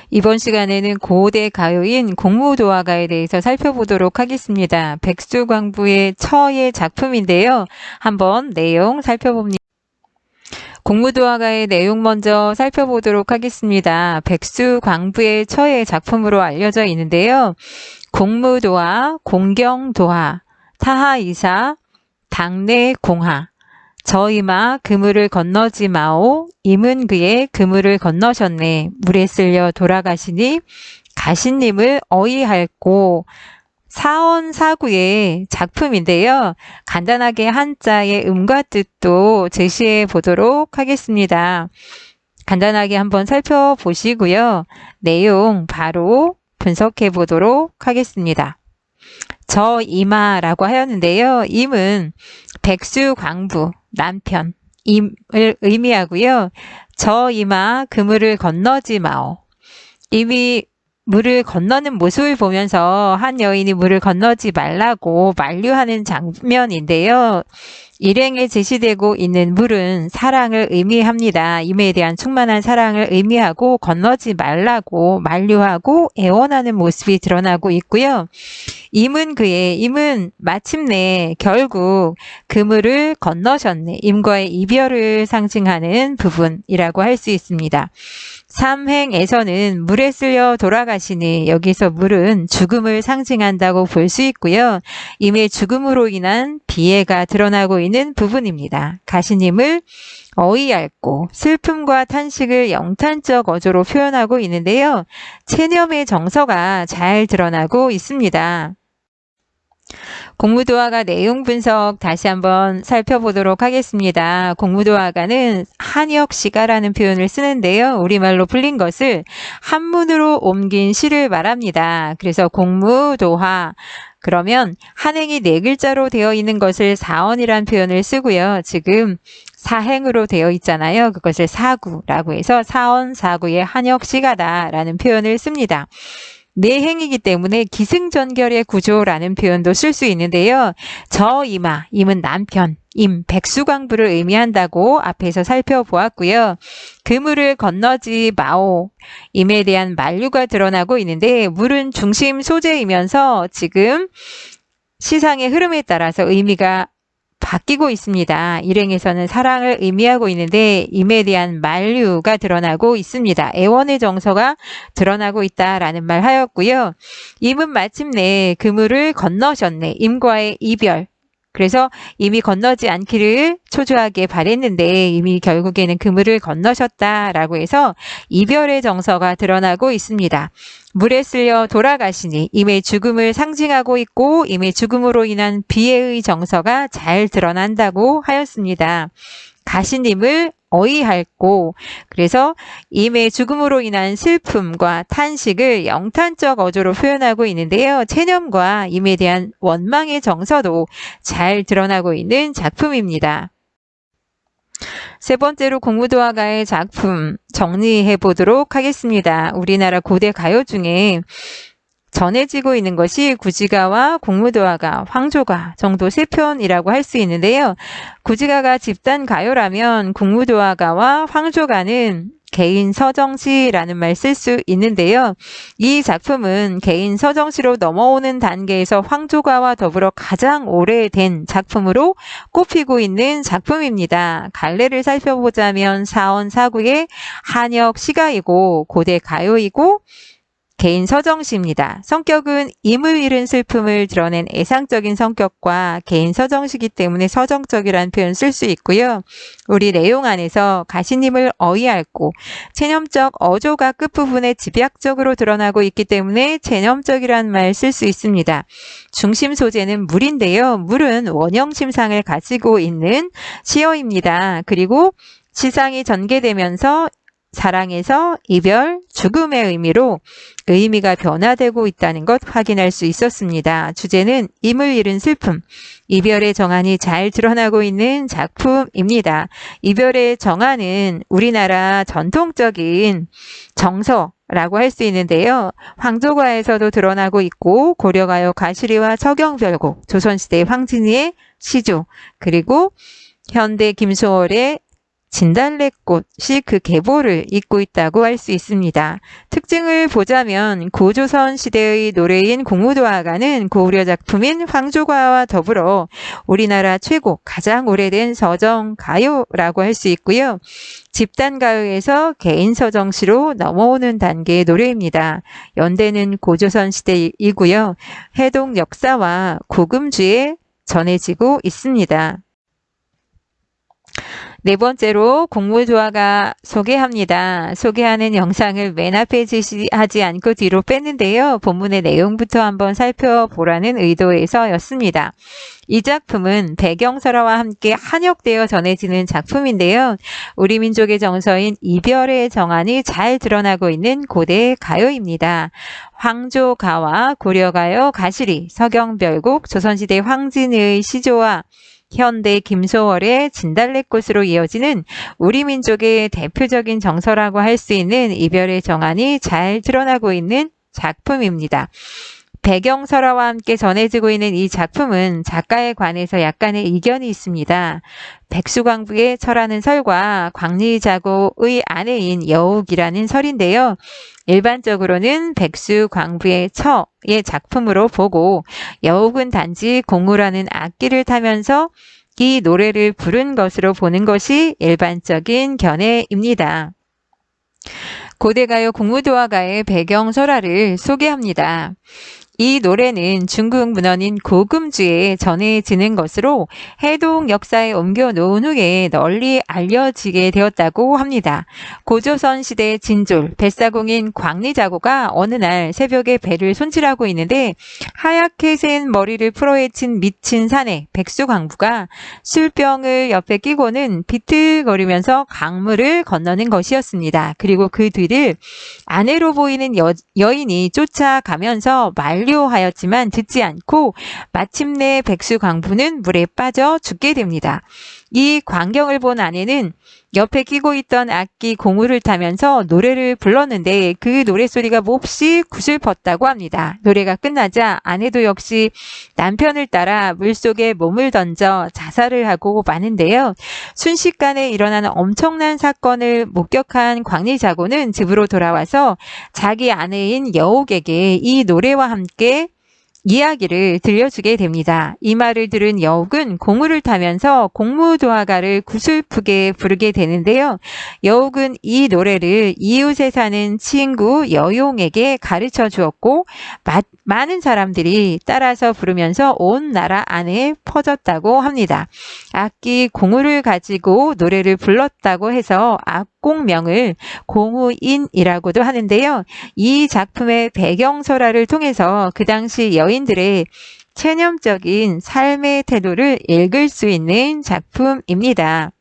이번 시간에는 고대 가요인 공무도화가에 대해서 살펴보도록 하겠습니다. 백수광부의 처의 작품인데요. 한번 내용 살펴봅니다. 공무도화가의 내용 먼저 살펴보도록 하겠습니다. 백수광부의 처의 작품으로 알려져 있는데요. 공무도화, 공경도화, 타하이사, 당내공하, 저이마 그물을 건너지 마오. 임은 그의 그물을 건너셨네. 물에 쓸려 돌아가시니 가신님을 어이할고. 사언사구의 작품인데요. 간단하게 한자의 음과 뜻도 제시해 보도록 하겠습니다. 간단하게 한번 살펴보시고요. 내용 바로 분석해 보도록 하겠습니다. 저이마라고 하였는데요. 임은 백수광부, 남편, 임을 의미하고요. 저이마 그물을 건너지 마오. 임이 물을 건너는 모습을 보면서 한 여인이 물을 건너지 말라고 만류하는 장면인데요. 일행에 제시되고 있는 물은 사랑을 의미합니다. 임에 대한 충만한 사랑을 의미하고 건너지 말라고 만류하고 애원하는 모습이 드러나고 있고요. 임은 마침내 결국 그물을 건너셨네. 임과의 이별을 상징하는 부분이라고 할 수 있습니다. 삼행에서는 물에 쓸려 돌아가시니 여기서 물은 죽음을 상징한다고 볼 수 있고요. 임의 죽음으로 인한 비애가 드러나고 있는 부분입니다. 가시님을 어이할고 슬픔과 탄식을 영탄적 어조로 표현하고 있는데요. 체념의 정서가 잘 드러나고 있습니다. 공무도화가 내용 분석 다시 한번 살펴보도록 하겠습니다. 공무도화가는 한역시가라는 표현을 쓰는데요. 우리말로 불린 것을 한문으로 옮긴 시를 말합니다. 그래서 공무도화 그러면 한행이 네 글자로 되어 있는 것을 사언이란 표현을 쓰고요. 지금 사행으로 되어 있잖아요. 그것을 사구라고 해서 사언사구의 한역시가다라는 표현을 씁니다. 네 행이기 때문에 기승전결의 구조라는 표현도 쓸 수 있는데요. 저이마, 임은 남편, 백수광부를 의미한다고 앞에서 살펴보았고요. 그물을 건너지 마오, 임에 대한 만류가 드러나고 있는데 물은 중심 소재이면서 지금 시상의 흐름에 따라서 의미가 바뀌고 있습니다. 일행에서는 사랑을 의미하고 있는데 임에 대한 만류가 드러나고 있습니다. 애원의 정서가 드러나고 있다라는 말 하였고요. 임은 마침내 그물을 건너셨네. 임과의 이별. 그래서 임이 건너지 않기를 초조하게 바랬는데 임이 결국에는 그물을 건너셨다라고 해서 이별의 정서가 드러나고 있습니다. 물에 쓸려 돌아가시니 임의 죽음을 상징하고 있고 임의 죽음으로 인한 비애의 정서가 잘 드러난다고 하였습니다. 가시님을 어이할고 그래서 임의 죽음으로 인한 슬픔과 탄식을 영탄적 어조로 표현하고 있는데요. 체념과 임에 대한 원망의 정서도 잘 드러나고 있는 작품입니다. 세 번째로 공무도화가의 작품 정리해 보도록 하겠습니다. 우리나라 고대 가요 중에 전해지고 있는 것이 구지가와 공무도화가, 황조가 정도 세 편이라고 할 수 있는데요. 구지가가 집단 가요라면 공무도화가와 황조가는 개인 서정시라는 말 쓸 수 있는데요. 이 작품은 개인 서정시로 넘어오는 단계에서 황조가와 더불어 가장 오래된 작품으로 꼽히고 있는 작품입니다. 갈래를 살펴보자면 사언사구의 한역 시가이고 고대 가요이고 개인 서정시입니다. 성격은 임을 잃은 슬픔을 드러낸 애상적인 성격과 개인 서정시이기 때문에 서정적이라는 표현 쓸 수 있고요. 우리 내용 안에서 가시님을 어이할고 체념적 어조가 끝부분에 집약적으로 드러나고 있기 때문에 체념적이라는 말 쓸 수 있습니다. 중심 소재는 물인데요. 물은 원형심상을 가지고 있는 시어입니다. 그리고 시상이 전개되면서 사랑에서 이별, 죽음의 의미로 의미가 변화되고 있다는 것 확인할 수 있었습니다. 주제는 임을 잃은 슬픔, 이별의 정한이 잘 드러나고 있는 작품입니다. 이별의 정한은 우리나라 전통적인 정서라고 할 수 있는데요. 황조가에서도 드러나고 있고 고려가요 가시리와 서경별곡, 조선시대 황진이의 시조, 그리고 현대 김소월의 진달래꽃이 그 계보를 잇고 있다고 할 수 있습니다. 특징을 보자면 고조선 시대의 노래인 공무도화가는 고구려 작품인 황조가와 더불어 우리나라 최고 가장 오래된 서정가요라고 할 수 있고요. 집단가요에서 개인서정시로 넘어오는 단계의 노래입니다. 연대는 고조선 시대이고요. 해동 역사와 고금주에 전해지고 있습니다. 네 번째로 공무도화가 소개합니다. 소개하는 영상을 맨 앞에 지시하지 않고 뒤로 뺐는데요. 본문의 내용부터 한번 살펴보라는 의도에서였습니다. 이 작품은 배경설화와 함께 한역되어 전해지는 작품인데요. 우리 민족의 정서인 이별의 정안이 잘 드러나고 있는 고대 가요입니다. 황조가와 고려가요, 가시리, 서경별곡, 조선시대 황진의 시조와 현대 김소월의 진달래꽃으로 이어지는 우리 민족의 대표적인 정서라고 할 수 있는 이별의 정안이 잘 드러나고 있는 작품입니다. 배경설화와 함께 전해지고 있는 이 작품은 작가에 관해서 약간의 이견이 있습니다. 백수광부의 철하는 설과 광리자고의 아내인 여옥이라는 설인데요. 일반적으로는 백수광부의 처의 작품으로 보고 여옥은 단지 공우라는 악기를 타면서 이 노래를 부른 것으로 보는 것이 일반적인 견해입니다. 고대가요 공무도화가의 배경설화를 소개합니다. 이 노래는 중국 문헌인 고금주에 전해지는 것으로 해동 역사에 옮겨놓은 후에 널리 알려지게 되었다고 합니다. 고조선 시대 진졸 뱃사공인 광리자고가 어느 날 새벽에 배를 손질하고 있는데 하얗게 센 머리를 풀어헤친 미친 사내 백수광부가 술병을 옆에 끼고는 비틀거리면서 강물을 건너는 것이었습니다. 그리고 그 뒤를 아내로 보이는 여인이 쫓아가면서 만료하였지만 듣지 않고 마침내 백수광부는 물에 빠져 죽게 됩니다. 이 광경을 본 아내는 옆에 끼고 있던 악기 공우를 타면서 노래를 불렀는데 그 노래소리가 몹시 구슬펐다고 합니다. 노래가 끝나자 아내도 역시 남편을 따라 물속에 몸을 던져 자살을 하고 마는데요. 순식간에 일어나는 엄청난 사건을 목격한 광리자고는 집으로 돌아와서 자기 아내인 여옥에게 이 노래와 함께 이야기를 들려주게 됩니다. 이 말을 들은 여옥은 공우를 타면서 공무도화가를 구슬프게 부르게 되는데요. 여옥은 이 노래를 이웃에 사는 친구 여용에게 가르쳐 주었고 많은 사람들이 따라서 부르면서 온 나라 안에 퍼졌다고 합니다. 악기 공우를 가지고 노래를 불렀다고 해서 악공명을 공우인이라고도 하는데요. 이 작품의 배경설화를 통해서 그 당시 여인들의 체념적인 삶의 태도를 읽을 수 있는 작품입니다.